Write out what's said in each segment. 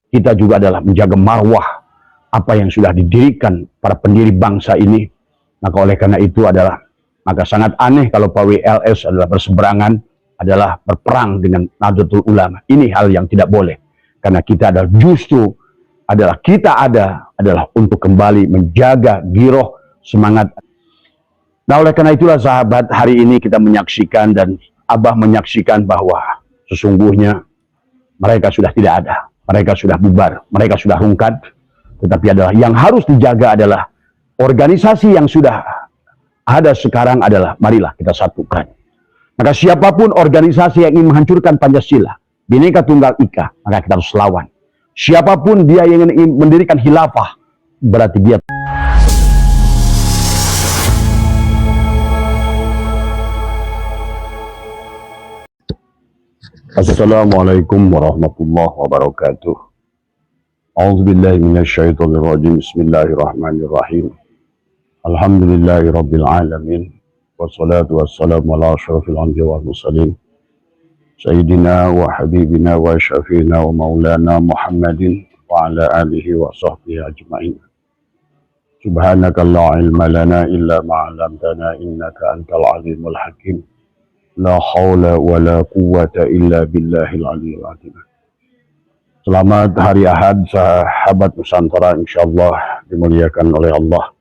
kita juga adalah menjaga marwah apa yang sudah didirikan para pendiri bangsa ini. Maka oleh karena itu maka sangat aneh kalau PWLS adalah berseberangan, adalah berperang dengan Nahdlatul Ulama. Ini hal yang tidak boleh. Karena kita adalah untuk kembali menjaga giroh semangat. Nah, oleh karena itulah sahabat, hari ini kita menyaksikan dan Abah menyaksikan bahwa sesungguhnya mereka sudah tidak ada. Mereka sudah bubar, mereka sudah rungkad. Tetapi yang harus dijaga adalah organisasi yang sudah ada sekarang marilah kita satukan. Maka siapapun organisasi yang ingin menghancurkan Pancasila, Bhinneka Tunggal Ika, maka kita harus lawan. Siapapun dia yang ingin mendirikan khilafah, berarti dia. Assalamualaikum warahmatullahi wabarakatuh. A'udzubillahi minasyaitonirrajim. Bismillahirrahmanirrahim. Alhamdulillahirabbil alamin. Wassalatu wassalamu ala asyrafil anbiya'i wal mursalin. Sayyidina wa habibina wa syafiina wa maulana Muhammadin wa ala alihi wa sahbihi ajma'in. Subhanaka la ilma lana illa ma 'allamtana innaka antal alimul hakim. La haula wa la quwwata illa billahil aliyyil azim. Selamat hari Ahad, sahabat Nusantara, insyaallah dimuliakan oleh Allah.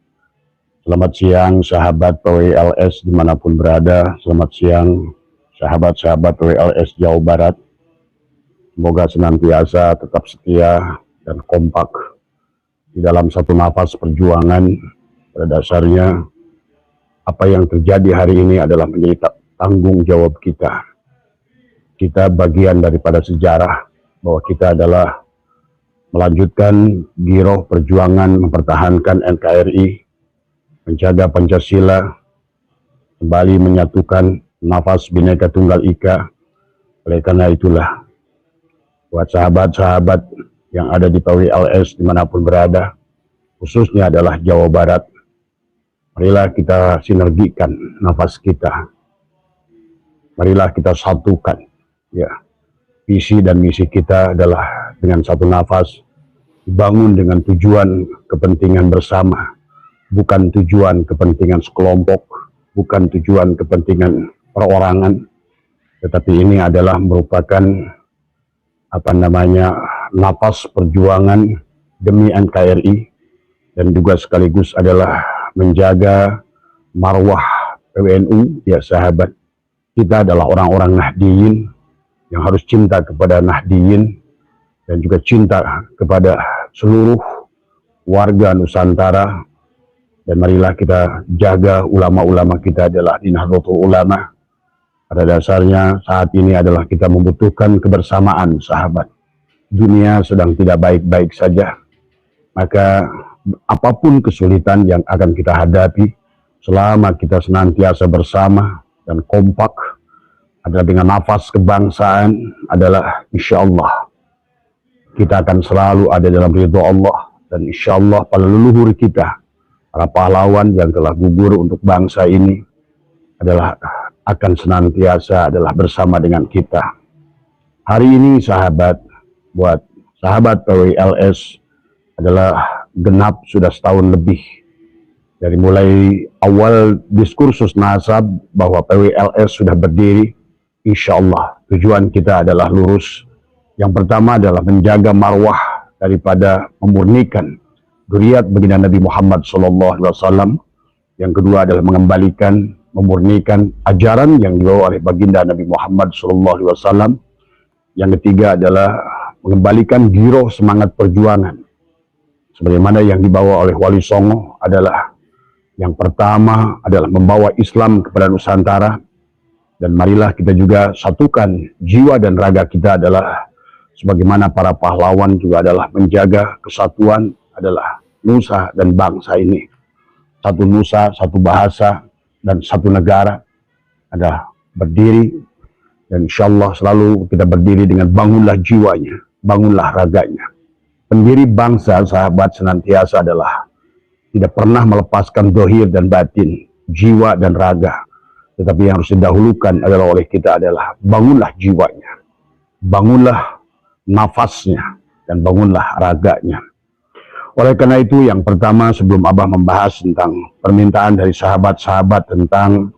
Selamat siang sahabat PWLS dimanapun berada. Selamat siang sahabat-sahabat PWLS Jawa Barat. Semoga senantiasa tetap setia dan kompak di dalam satu nafas perjuangan. Pada dasarnya apa yang terjadi hari ini adalah menjadi tanggung jawab kita. Kita bagian daripada sejarah bahwa kita adalah melanjutkan giroh perjuangan mempertahankan NKRI, menjaga Pancasila, kembali menyatukan nafas Bhinneka Tunggal Ika. Oleh karena itulah, buat sahabat-sahabat yang ada di PWLS dimanapun berada, khususnya adalah Jawa Barat, marilah kita sinergikan nafas kita. Marilah kita satukan, ya. Visi dan misi kita adalah dengan satu nafas, dibangun dengan tujuan kepentingan bersama, bukan tujuan kepentingan sekelompok, bukan tujuan kepentingan perorangan, tetapi ini adalah merupakan nafas perjuangan demi NKRI dan juga sekaligus adalah menjaga marwah PWNU, ya sahabat. Kita adalah orang-orang Nahdiyin yang harus cinta kepada Nahdiyin dan juga cinta kepada seluruh warga Nusantara. Dan marilah kita jaga ulama-ulama kita adalah di Nahdlatul Ulama. Pada dasarnya saat ini adalah kita membutuhkan kebersamaan sahabat. Dunia sedang tidak baik-baik saja. Maka apapun kesulitan yang akan kita hadapi, selama kita senantiasa bersama dan kompak adalah dengan nafas kebangsaan, adalah insya Allah kita akan selalu ada dalam ridho Allah. Dan insya Allah para leluhur kita, para pahlawan yang telah gugur untuk bangsa ini akan senantiasa bersama dengan kita. Hari ini sahabat, buat sahabat PWLS adalah genap sudah setahun lebih dari mulai awal diskursus nasab bahwa PWLS sudah berdiri. Insya Allah tujuan kita adalah lurus. Yang pertama adalah menjaga marwah daripada memurnikan dzurriyyat baginda Nabi Muhammad SAW. Yang kedua adalah memurnikan ajaran yang dibawa oleh baginda Nabi Muhammad SAW. Yang ketiga adalah mengembalikan giroh semangat perjuangan sebagaimana yang dibawa oleh Wali Songo. Yang pertama adalah membawa Islam kepada Nusantara. Dan marilah kita juga satukan jiwa dan raga kita sebagaimana para pahlawan juga menjaga kesatuan nusa dan bangsa ini. Satu nusa, satu bahasa, dan satu negara berdiri. Dan insya Allah selalu kita berdiri dengan bangunlah jiwanya, bangunlah raganya. Pendiri bangsa sahabat senantiasa tidak pernah melepaskan zahir dan batin, jiwa dan raga. Tetapi yang harus didahulukan oleh kita bangunlah jiwanya, bangunlah nafasnya, dan bangunlah raganya. Oleh karena itu, yang pertama sebelum Abah membahas tentang permintaan dari sahabat-sahabat tentang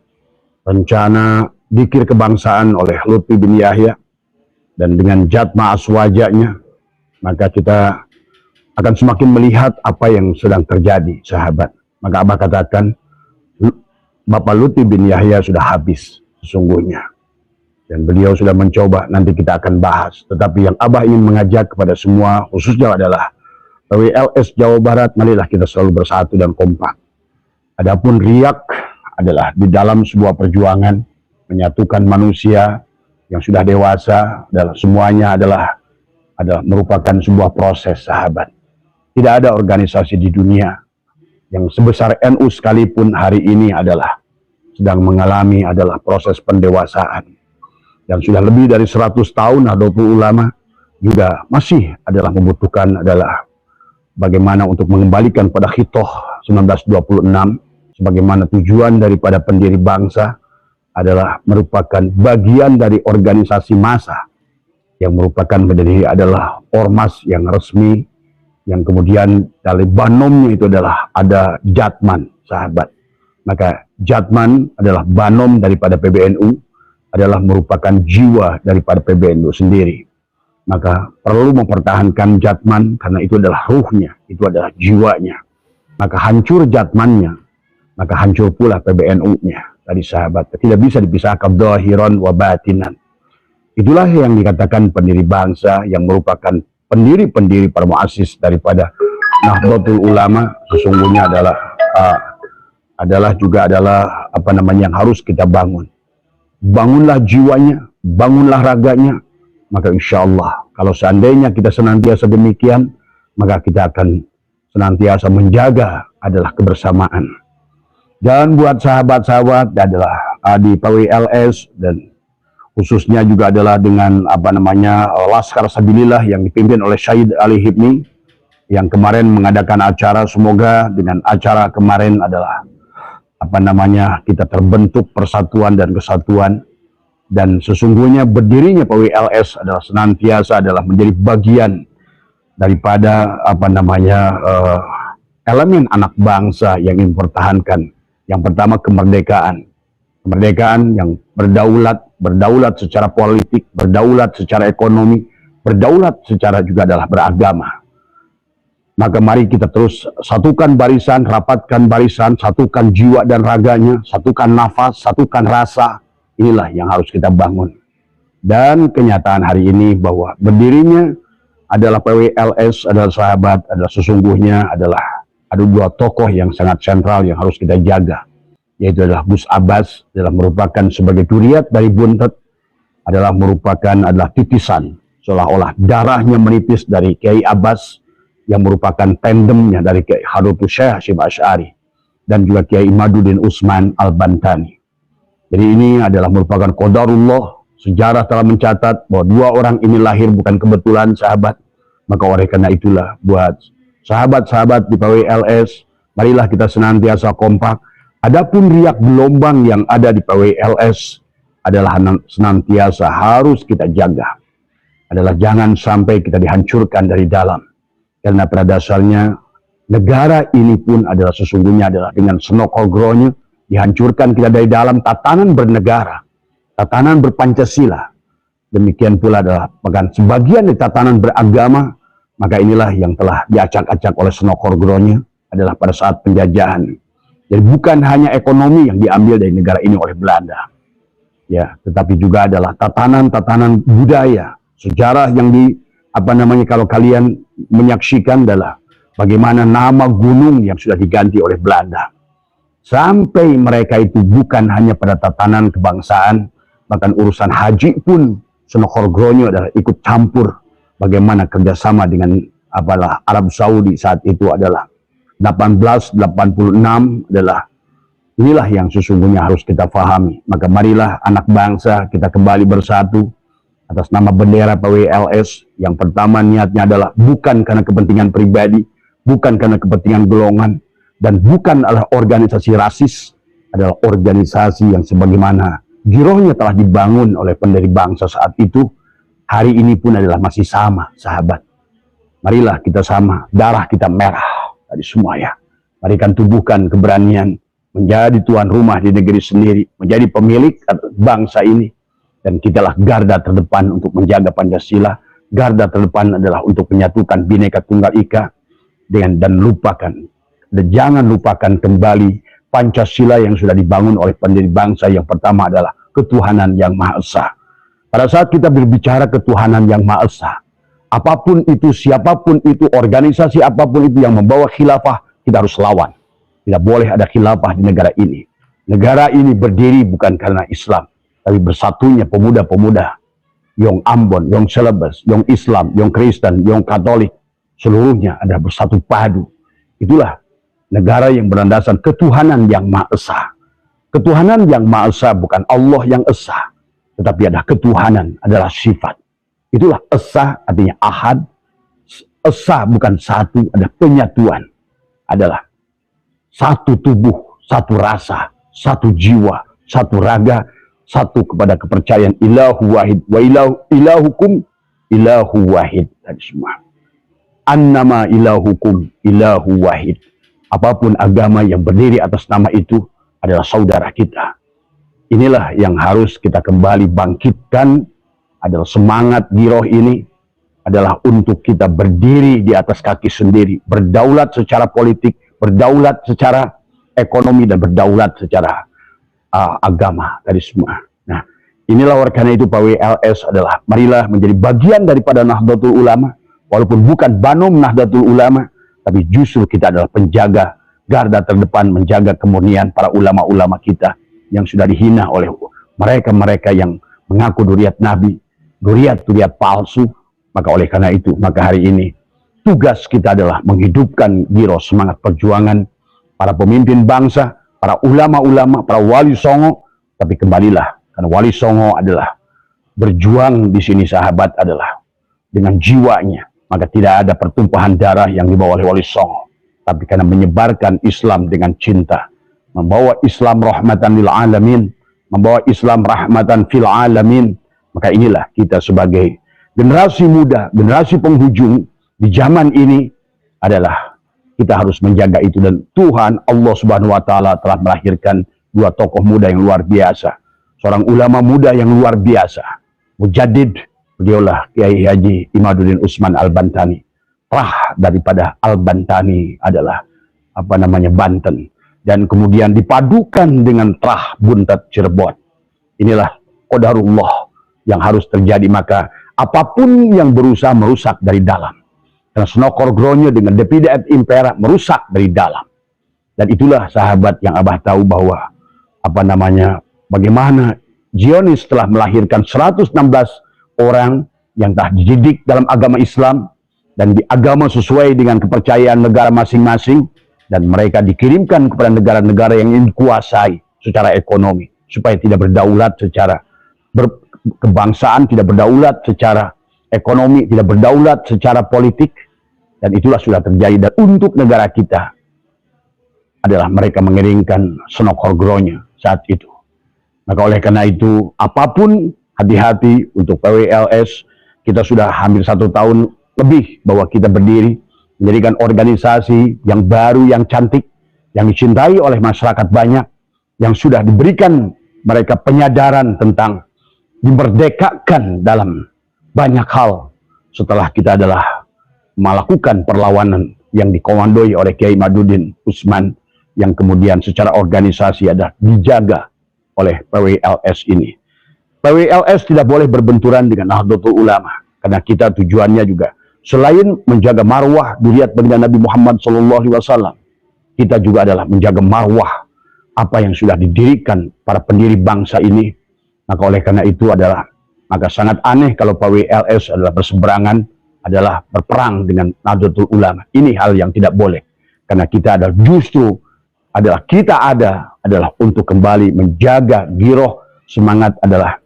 rencana dikir kebangsaan oleh Lutfi bin Yahya dan dengan jatma aswajanya, maka kita akan semakin melihat apa yang sedang terjadi, sahabat. Maka Abah katakan, Bapak Lutfi bin Yahya sudah habis sesungguhnya. Dan beliau sudah mencoba, nanti kita akan bahas. Tetapi yang Abah ingin mengajak kepada semua, khususnya adalah PWLS Jawa Barat, marilah kita selalu bersatu dan kompak. Adapun riak adalah di dalam sebuah perjuangan menyatukan manusia yang sudah dewasa, adalah semuanya adalah merupakan sebuah proses, sahabat. Tidak ada organisasi di dunia yang sebesar NU sekalipun hari ini adalah sedang mengalami adalah proses pendewasaan. Dan sudah lebih dari 100 tahun Nahdlatul Ulama juga masih adalah membutuhkan adalah bagaimana untuk mengembalikan pada Khitoh 1926, sebagaimana tujuan daripada pendiri bangsa adalah merupakan bagian dari organisasi massa yang merupakan menjadi adalah ormas yang resmi, yang kemudian dari banomnya itu adalah ada Jatman, sahabat. Maka Jatman adalah banom daripada PBNU, adalah merupakan jiwa daripada PBNU sendiri. Maka perlu mempertahankan Jatman karena itu adalah ruhnya, itu adalah jiwanya. Maka hancur Jatmannya, maka hancur pula PBNU-nya. Tadi sahabat, tidak bisa dipisahkan zahiran wa batinan. Itulah yang dikatakan pendiri bangsa yang merupakan pendiri-pendiri para muassis daripada Nahdlatul Ulama. Sesungguhnya adalah juga apa namanya yang harus kita bangun. Bangunlah jiwanya, bangunlah raganya. Maka insya Allah, kalau seandainya kita senantiasa demikian, maka kita akan senantiasa menjaga adalah kebersamaan. Dan buat sahabat-sahabat adalah di PWLS dan khususnya juga adalah dengan apa namanya Laskar Sabilillah yang dipimpin oleh Syahid Ali Hibni yang kemarin mengadakan acara. Semoga dengan acara kemarin adalah apa namanya kita terbentuk persatuan dan kesatuan. Dan sesungguhnya berdirinya PWLS adalah senantiasa adalah menjadi bagian daripada apa namanya elemen anak bangsa yang ingin mempertahankan. Yang pertama kemerdekaan, kemerdekaan yang berdaulat secara politik, berdaulat secara ekonomi, berdaulat secara juga adalah beragama. Maka mari kita terus satukan barisan, rapatkan barisan, satukan jiwa dan raganya, satukan nafas, satukan rasa. Inilah yang harus kita bangun. Dan kenyataan hari ini bahwa berdirinya adalah PWLS, adalah sahabat, adalah sesungguhnya adalah ada dua tokoh yang sangat sentral yang harus kita jaga. Yaitu adalah Gus Abbas, adalah merupakan sebagai duriat dari buntet, adalah merupakan titisan, seolah-olah darahnya menipis dari Kiai Abbas, yang merupakan tandemnya dari Kiai Harutus Syekh Hasyim Asy'ari, dan juga Kiai Imaduddin Utsman Al-Bantani. Jadi ini adalah merupakan qadarullah. Sejarah telah mencatat bahwa dua orang ini lahir bukan kebetulan, sahabat. Maka oleh karena itulah buat sahabat-sahabat di PWLS, marilah kita senantiasa kompak. Adapun riak gelombang yang ada di PWLS adalah senantiasa harus kita jaga. Adalah jangan sampai kita dihancurkan dari dalam. Karena pada dasarnya negara ini pun adalah sesungguhnya adalah dengan senokogronya dihancurkan kita dari dalam tatanan bernegara, tatanan berpancasila. Demikian pula adalah bahkan sebagian dari tatanan beragama, maka inilah yang telah diacak-acak oleh Senokogronya adalah pada saat penjajahan. Jadi bukan hanya ekonomi yang diambil dari negara ini oleh Belanda, ya, tetapi juga adalah tatanan-tatanan budaya, sejarah yang kalau kalian menyaksikan adalah bagaimana nama gunung yang sudah diganti oleh Belanda. Sampai mereka itu bukan hanya pada tatanan kebangsaan, bahkan urusan haji pun Senokogronya adalah ikut campur. Bagaimana kerjasama dengan Arab Saudi saat itu adalah 1886 adalah inilah yang sesungguhnya harus kita pahami. Maka marilah anak bangsa kita kembali bersatu atas nama bendera PWLS. Yang pertama niatnya adalah bukan karena kepentingan pribadi, bukan karena kepentingan golongan, dan bukan adalah organisasi rasis, adalah organisasi yang sebagaimana girohnya telah dibangun oleh pendiri bangsa saat itu, hari ini pun adalah masih sama, sahabat. Marilah kita sama, darah kita merah dari semua ya. Mari kan tubuhkan keberanian menjadi tuan rumah di negeri sendiri, menjadi pemilik bangsa ini. Dan kitalah garda terdepan untuk menjaga Pancasila. Garda terdepan adalah untuk menyatukan Bhinneka Tunggal Ika dan jangan lupakan kembali Pancasila yang sudah dibangun oleh pendiri bangsa. Yang pertama adalah ketuhanan yang Maha Esa. Pada saat kita berbicara ketuhanan yang Maha Esa, apapun itu, siapapun itu, organisasi apapun itu yang membawa khilafah, kita harus lawan. Tidak boleh ada khilafah di negara ini. Negara ini berdiri bukan karena Islam, tapi bersatunya pemuda-pemuda Yong Ambon, Yong Celebes, Yong Islam, Yong Kristen, Yong Katolik, seluruhnya ada bersatu padu. Itulah negara yang berlandaskan ketuhanan yang Maha Esa. Ketuhanan yang Maha Esa bukan Allah yang Esa, tetapi ada ketuhanan, adalah sifat. Itulah Esa, artinya ahad. Esa bukan satu, ada penyatuan. Adalah satu tubuh, satu rasa, satu jiwa, satu raga, satu kepada kepercayaan ilahu wahid wa ilahukum ilahu wahid. Tadi semua. Annama ilahukum ilahu wahid. Apapun agama yang berdiri atas nama itu adalah saudara kita. Inilah yang harus kita kembali bangkitkan. Adalah semangat giroh ini adalah untuk kita berdiri di atas kaki sendiri, berdaulat secara politik, berdaulat secara ekonomi, dan berdaulat secara agama dari semua. Nah, inilah karena itu Pak WLS adalah marilah menjadi bagian daripada Nahdlatul Ulama, walaupun bukan Banom Nahdlatul Ulama, tapi justru kita adalah penjaga garda terdepan, menjaga kemurnian para ulama-ulama kita yang sudah dihina oleh mereka-mereka yang mengaku duriat Nabi, duriat palsu. Maka oleh karena itu, maka hari ini tugas kita adalah menghidupkan giroh semangat perjuangan para pemimpin bangsa, para ulama-ulama, para wali songo. Tapi kembalilah, karena wali songo adalah berjuang di sini, sahabat, adalah dengan jiwanya. Maka tidak ada pertumpahan darah yang dibawa oleh wali songo, tapi karena menyebarkan Islam dengan cinta, membawa Islam rahmatan lil alamin, membawa Islam rahmatan fil alamin. Maka inilah kita sebagai generasi muda, generasi penghujung di zaman ini adalah kita harus menjaga itu. Dan Tuhan Allah Subhanahu wa Ta'ala telah melahirkan dua tokoh muda yang luar biasa, seorang ulama muda yang luar biasa, mujaddid, beliaulah Kiai Haji Imaduddin Usman Al-Bantani. Prah daripada Al-Bantani adalah Banten, dan kemudian dipadukan dengan Trah Buntet Cirebon. Inilah qadarullah yang harus terjadi. Maka apapun yang berusaha merusak dari dalam, karena Snokor Gronyo dengan Depide et Impera merusak dari dalam. Dan itulah sahabat yang Abah tahu bahwa bagaimana Zionis telah melahirkan 116 orang yang telah dididik dalam agama Islam dan di agama sesuai dengan kepercayaan negara masing-masing, dan mereka dikirimkan kepada negara-negara yang ingin kuasai secara ekonomi supaya tidak berdaulat secara kebangsaan, tidak berdaulat secara ekonomi, tidak berdaulat secara politik. Dan itulah sudah terjadi. Dan untuk negara kita adalah mereka mengiringkan Snokor Gronyo saat itu. Maka oleh karena itu, apapun, hati-hati untuk PWLS. Kita sudah hampir 1 tahun lebih bahwa kita berdiri menjadikan organisasi yang baru, yang cantik, yang dicintai oleh masyarakat banyak, yang sudah diberikan mereka penyadaran tentang dimerdekakan dalam banyak hal setelah kita adalah melakukan perlawanan yang dikomandoi oleh Kiai Imaduddin Usman, yang kemudian secara organisasi ada dijaga oleh PWLS ini. PWLS tidak boleh berbenturan dengan Nahdlatul Ulama, karena kita tujuannya juga selain menjaga marwah duriat baginda Nabi Muhammad SAW, kita juga adalah menjaga marwah apa yang sudah didirikan para pendiri bangsa ini. Maka oleh karena itu maka sangat aneh kalau PWLS adalah berseberangan, adalah berperang dengan Nahdlatul Ulama. Ini hal yang tidak boleh, karena kita adalah untuk kembali menjaga giroh semangat adalah.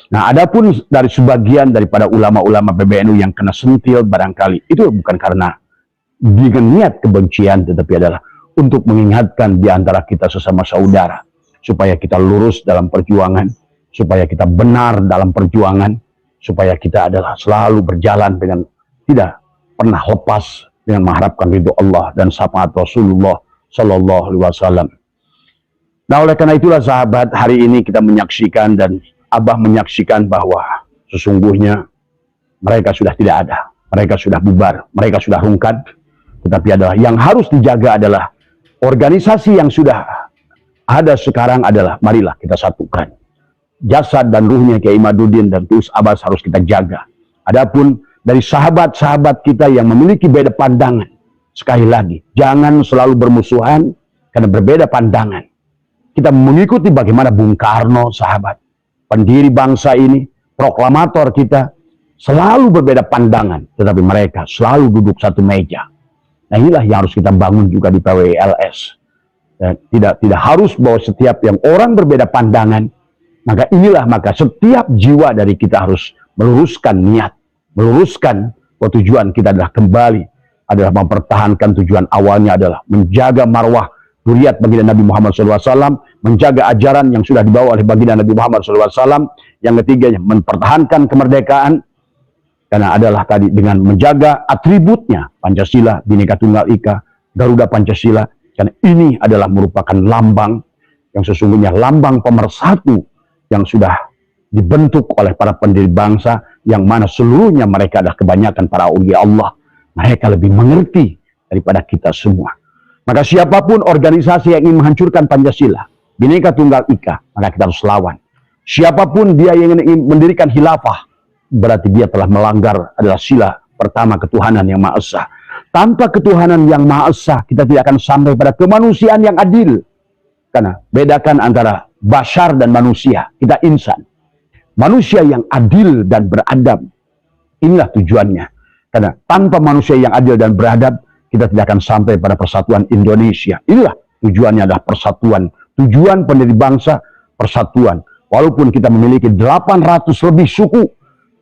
Nah, adapun dari sebagian daripada ulama-ulama PBNU yang kena sentil barangkali, itu bukan karena dengan niat kebencian, tetapi adalah untuk mengingatkan di antara kita sesama saudara, supaya kita lurus dalam perjuangan, supaya kita benar dalam perjuangan, supaya kita adalah selalu berjalan dengan tidak pernah lepas dengan mengharapkan ridho Allah dan syafaat Rasulullah Sallallahu Alaihi Wasallam. Nah, oleh karena itulah sahabat, hari ini kita menyaksikan dan Abah menyaksikan bahwa sesungguhnya mereka sudah tidak ada, mereka sudah bubar, mereka sudah rungkad. Tetapi adalah yang harus dijaga adalah organisasi yang sudah ada sekarang adalah marilah kita satukan. Jasad dan ruhnya Kiai Imaduddin dan Tulus Abbas harus kita jaga. Adapun dari sahabat-sahabat kita yang memiliki beda pandangan, sekali lagi, jangan selalu bermusuhan karena berbeda pandangan. Kita mengikuti bagaimana Bung Karno, sahabat, pendiri bangsa ini, proklamator kita, selalu berbeda pandangan, tetapi mereka selalu duduk satu meja. Nah, inilah yang harus kita bangun juga di PWLS. Tidak harus bahwa setiap yang orang berbeda pandangan, maka setiap jiwa dari kita harus meluruskan niat, meluruskan tujuan kita adalah kembali, adalah mempertahankan tujuan awalnya adalah menjaga marwah zuriat baginda Nabi Muhammad SAW, menjaga ajaran yang sudah dibawa oleh baginda Nabi Muhammad SAW. Yang ketiganya, mempertahankan kemerdekaan, karena adalah tadi dengan menjaga atributnya, Pancasila, Bhinneka Tunggal Ika, Garuda Pancasila, karena ini adalah merupakan lambang yang sesungguhnya lambang pemersatu yang sudah dibentuk oleh para pendiri bangsa, yang mana seluruhnya mereka adalah kebanyakan para aulia Allah. Mereka lebih mengerti daripada kita semua. Maka siapapun organisasi yang ingin menghancurkan Pancasila, Bhinneka Tunggal Ika, maka kita harus lawan. Siapapun dia yang ingin mendirikan khilafah, berarti dia telah melanggar adalah sila pertama ketuhanan yang Maha Esa. Tanpa ketuhanan yang Maha Esa, kita tidak akan sampai pada kemanusiaan yang adil. Karena bedakan antara bashar dan manusia, kita insan. Manusia yang adil dan beradab, inilah tujuannya. Karena tanpa manusia yang adil dan beradab, kita tidak akan sampai pada persatuan Indonesia. Inilah tujuannya adalah persatuan. Tujuan pendiri bangsa, persatuan. Walaupun kita memiliki 800 lebih suku,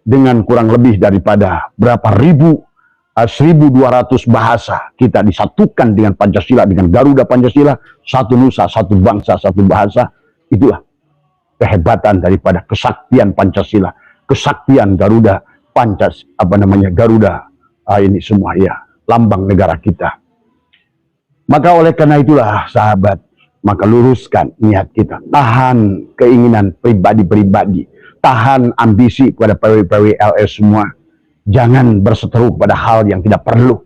dengan kurang lebih daripada berapa ribu, 1.200 bahasa, kita disatukan dengan Pancasila, dengan Garuda Pancasila, satu nusa, satu bangsa, satu bahasa. Itulah kehebatan daripada kesaktian Pancasila, kesaktian Garuda Garuda, ini semua ya, lambang negara kita. Maka oleh karena itulah sahabat, maka luruskan niat kita, tahan keinginan pribadi-pribadi, tahan ambisi kepada PWLS semua. Jangan berseteru pada hal yang tidak perlu,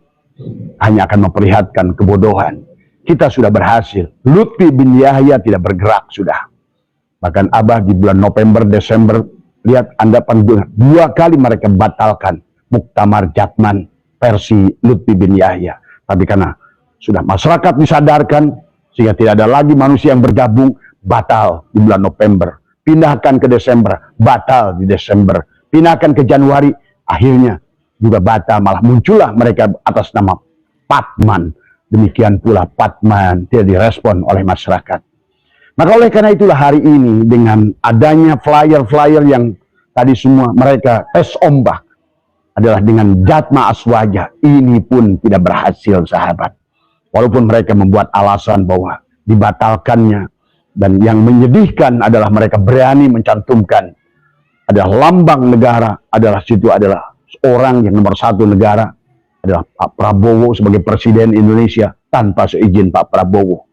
hanya akan memperlihatkan kebodohan. Kita sudah berhasil. Lutfi bin Yahya tidak bergerak sudah. Bahkan Abah di bulan November, Desember, lihat Anda dua kali mereka batalkan Muktamar Jatman versi Lutfi bin Yahya. Tapi karena sudah masyarakat disadarkan, sehingga tidak ada lagi manusia yang bergabung, batal di bulan November. Pindahkan ke Desember, batal di Desember. Pindahkan ke Januari, akhirnya juga batal. Malah muncullah mereka atas nama Patman. Demikian pula Patman tidak direspon oleh masyarakat. Maka oleh karena itulah hari ini dengan adanya flyer-flyer yang tadi semua mereka tes ombak adalah dengan Jatma Aswaja, ini pun tidak berhasil sahabat. Walaupun mereka membuat alasan bahwa dibatalkannya, dan yang menyedihkan adalah mereka berani mencantumkan adalah lambang negara, adalah situ adalah orang yang nomor satu negara adalah Pak Prabowo sebagai Presiden Indonesia tanpa seizin Pak Prabowo.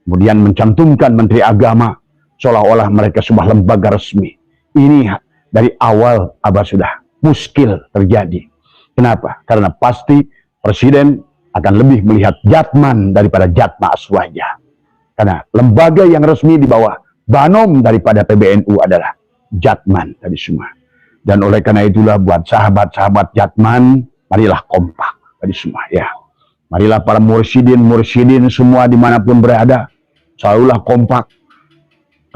Kemudian mencantumkan Menteri Agama seolah-olah mereka sebuah lembaga resmi. Ini dari awal Abah sudah muskil terjadi. Kenapa? Karena pasti Presiden akan lebih melihat Jatman daripada Jatma Aswaja. Karena lembaga yang resmi di bawah banom daripada PBNU adalah Jatman tadi semua. Dan oleh karena itulah buat sahabat-sahabat Jatman, marilah kompak tadi semua ya. Marilah para mursyidin semua dimanapun berada, selalulah kompak.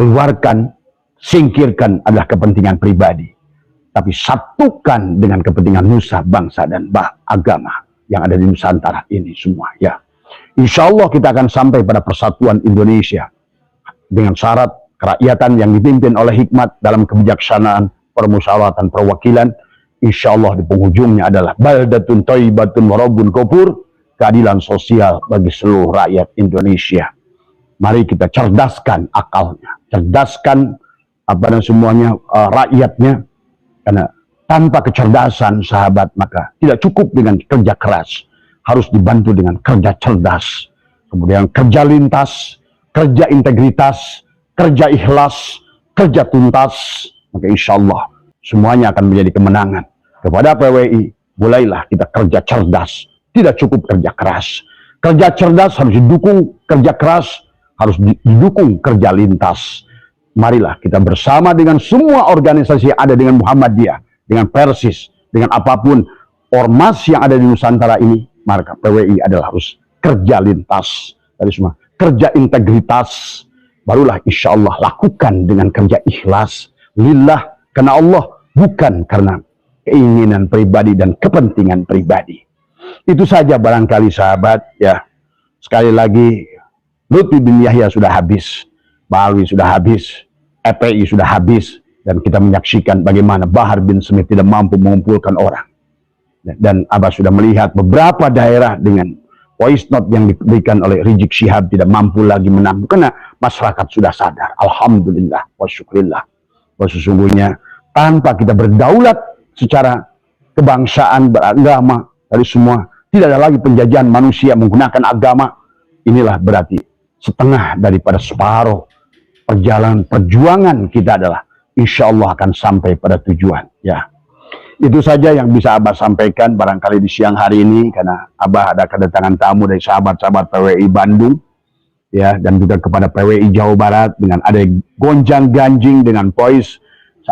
Keluarkan, singkirkan adalah kepentingan pribadi, tapi satukan dengan kepentingan nusa, bangsa, dan agama yang ada di Nusantara ini semua ya. Insya Allah kita akan sampai pada persatuan Indonesia dengan syarat kerakyatan yang dipimpin oleh hikmat dalam kebijaksanaan permusyawaratan perwakilan. Insya Allah di penghujungnya adalah baldatun thayyibatun wa rabbun ghafur, keadilan sosial bagi seluruh rakyat Indonesia. Mari kita cerdaskan akalnya, cerdaskan semuanya rakyatnya, karena Tanpa kecerdasan, sahabat, maka tidak cukup dengan kerja keras. Harus dibantu dengan kerja cerdas. Kemudian kerja lintas, kerja integritas, kerja ikhlas, kerja tuntas. Maka insya Allah semuanya akan menjadi kemenangan. Kepada PWI, mulailah kita kerja cerdas. Tidak cukup kerja keras. Kerja cerdas harus didukung, kerja keras harus didukung kerja lintas. Marilah kita bersama dengan semua organisasi yang ada dengan Muhammadiyah, dengan Persis, dengan apapun ormas yang ada di Nusantara ini, maka PWI adalah harus kerja lintas dari semua, kerja integritas. Barulah insya Allah lakukan dengan kerja ikhlas, lillah, karena Allah, bukan karena keinginan pribadi dan kepentingan pribadi. Itu saja barangkali sahabat ya. Sekali lagi, Lutfi bin Yahya sudah habis, Balawi sudah habis, EPI sudah habis, dan kita menyaksikan bagaimana Bahar bin Smith tidak mampu mengumpulkan orang. Dan Abah sudah melihat beberapa daerah dengan voice note yang diberikan oleh Rizik Syihab tidak mampu lagi menang, karena masyarakat sudah sadar. Alhamdulillah wa syukurillah. Bahwa sesungguhnya tanpa kita berdaulat secara kebangsaan, beragama, dari semua, tidak ada lagi penjajahan manusia menggunakan agama. Inilah berarti setengah daripada separuh perjalanan perjuangan kita adalah insya Allah akan sampai pada tujuan. Ya, itu saja yang bisa Abah sampaikan barangkali di siang hari ini, karena Abah ada kedatangan tamu dari sahabat-sahabat PWI Bandung, ya, dan juga kepada PWI Jawa Barat dengan ada gonjang ganjing dengan voice.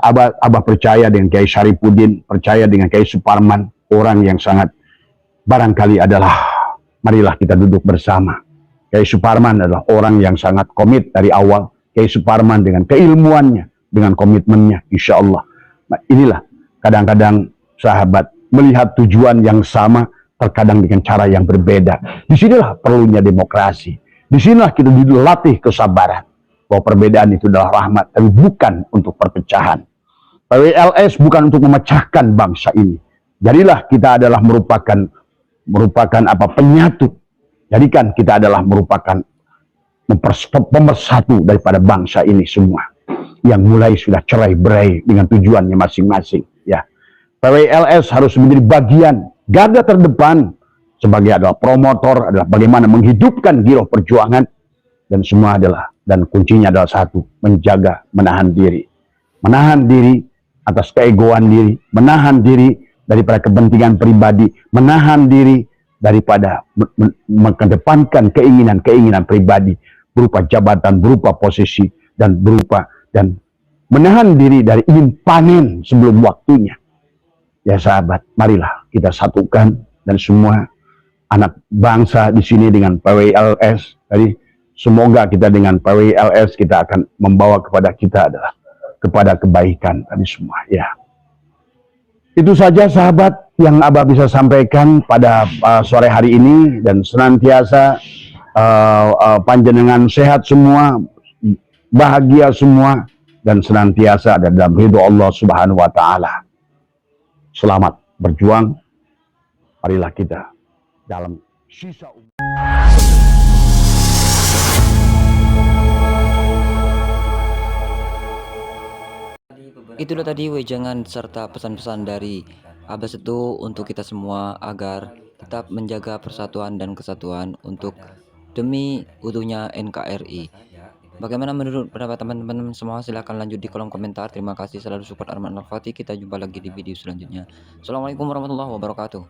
Abah percaya dengan Kiai Syarifuddin, percaya dengan Kiai Suparman, orang yang sangat barangkali adalah, marilah kita duduk bersama. Kiai Suparman adalah orang yang sangat komit dari awal. Kiai Suparman dengan keilmuannya, dengan komitmennya, insya Allah. Nah, inilah kadang-kadang sahabat melihat tujuan yang sama, terkadang dengan cara yang berbeda. Disinilah perlunya demokrasi. Disinilah kita dilatih kesabaran. Bahwa perbedaan itu adalah rahmat, tapi bukan untuk perpecahan. PWLS bukan untuk memecahkan bangsa ini. Jadilah kita adalah merupakan penyatu. Jadikan kita adalah merupakan pemersatu daripada bangsa ini semua, yang mulai sudah cerai-berai dengan tujuannya masing-masing. Ya, PWLS harus menjadi bagian garda terdepan sebagai adalah promotor, adalah bagaimana menghidupkan giroh perjuangan, dan semua adalah, dan kuncinya adalah satu, menjaga, menahan diri atas keegoan diri, menahan diri daripada kepentingan pribadi, menahan diri daripada mengedepankan keinginan pribadi berupa jabatan, berupa posisi, dan menahan diri dari ingin panen sebelum waktunya. Ya sahabat, marilah kita satukan, dan semua anak bangsa di sini dengan PWLS. Jadi semoga kita dengan PWLS kita akan membawa kepada kita adalah kepada kebaikan tadi semua. Ya, itu saja sahabat yang Abah bisa sampaikan pada sore hari ini, dan senantiasa panjenengan sehat semua, bahagia semua, dan senantiasa ada dalam ridho Allah Subhanahu wa Ta'ala. Selamat berjuang, marilah kita dalam sisa umur. Itulah tadi wejangan serta pesan-pesan dari Abah Setu untuk kita semua agar tetap menjaga persatuan dan kesatuan untuk demi utuhnya NKRI. Bagaimana menurut pendapat teman-teman semua? Silahkan lanjut di kolom komentar. Terima kasih selalu support Arman Al-Fatih. Kita jumpa lagi di video selanjutnya. Assalamualaikum warahmatullahi wabarakatuh.